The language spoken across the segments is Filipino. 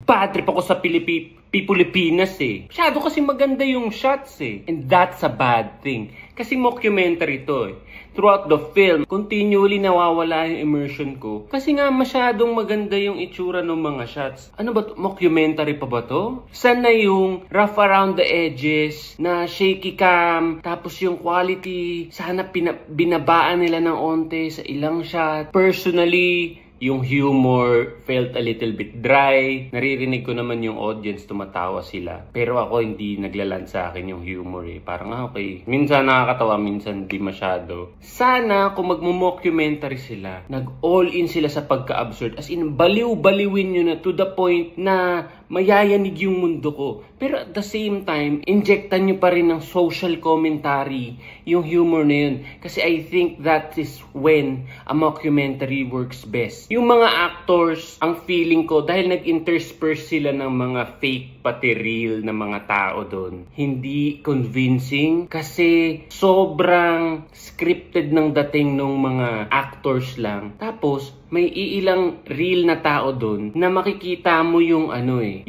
bad trip ako sa Pilipinas eh. Masyado kasi maganda yung shots eh. And that's a bad thing. Kasi mockumentary to eh. Throughout the film, continually nawawala yung immersion ko. Kasi nga masyadong maganda yung itsura ng mga shots. Ano ba to? Mockumentary pa ba to? Sana yung rough around the edges, na shaky cam, tapos yung quality, sana binabaan nila ng onte sa ilang shot. Personally, yung humor felt a little bit dry. Naririnig ko naman yung audience, tumatawa sila. Pero ako hindi naglaland sa akin yung humor eh. Parang okay. Minsan nakakatawa, minsan di masyado. Sana kung magmo-mockumentary sila, nag-all in sila sa pagka-absurd. As in, baliw-baliwin nyo na to the point na mayayanig yung mundo ko. Pero at the same time, injectan nyo pa rin ng social commentary yung humor na yun. Kasi I think that is when a mockumentary works best. Yung mga actors, ang feeling ko, dahil nag-intersperse sila ng mga fake pati real na mga tao doon, hindi convincing kasi sobrang scripted ng dating ng mga actors lang. Tapos, may iilang real na tao doon na makikita mo yung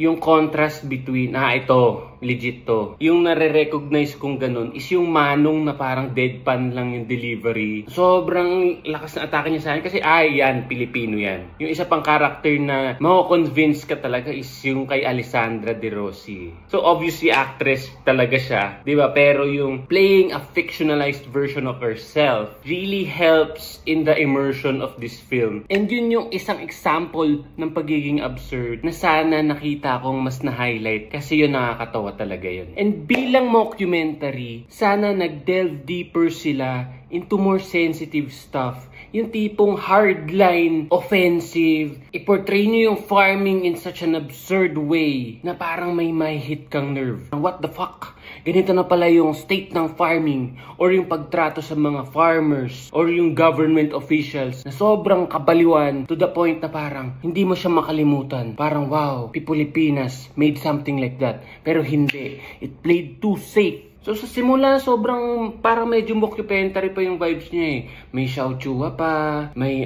yung contrast between, ito, legit to. Yung nare-recognize kong ganun is yung Manong na parang deadpan lang yung delivery. Sobrang lakas na atake niya sa akin kasi, yan, Pilipino yan. Yung isa pang character na mako-convince ka talaga is yung kay Alessandra De Rossi. So, obviously, actress talaga siya, di ba? Pero yung playing a fictionalized version of herself really helps in the immersion of this film. And yun yung isang example ng pagiging absurd na sana nakita kong mas na-highlight kasi yun nakakatawa talaga yun. And bilang mockumentary, sana nag-delve deeper sila into more sensitive stuff. Yung tipong hardline, offensive, i-portray nyo yung farming in such an absurd way na parang may hit kang nerve. What the fuck? Ganito na pala yung state ng farming or yung pagtrato sa mga farmers or yung government officials na sobrang kabaliwan to the point na parang hindi mo siya makalimutan. Parang wow, Pilipinas made something like that. Pero hindi. It played too safe. So sa simula, sobrang parang medyo mockumentary pa yung vibes niya eh. May Xiao Chua pa, may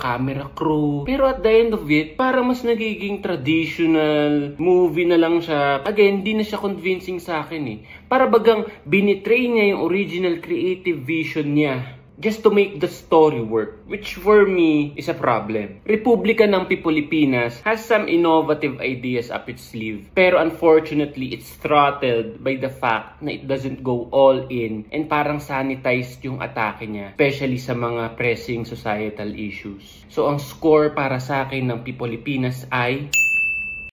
camera crew. Pero at the end of it, parang mas nagiging traditional movie na lang siya. Again, di na siya convincing sa akin eh. Para bagang binitray niya yung original creative vision niya just to make the story work, which for me is a problem. Republika ng Pilipinas has some innovative ideas up its sleeve, pero unfortunately, it's throttled by the fact na it doesn't go all in and parang sanitized yung atake niya, especially sa mga pressing societal issues. So, ang score para sa akin ng Pilipinas ay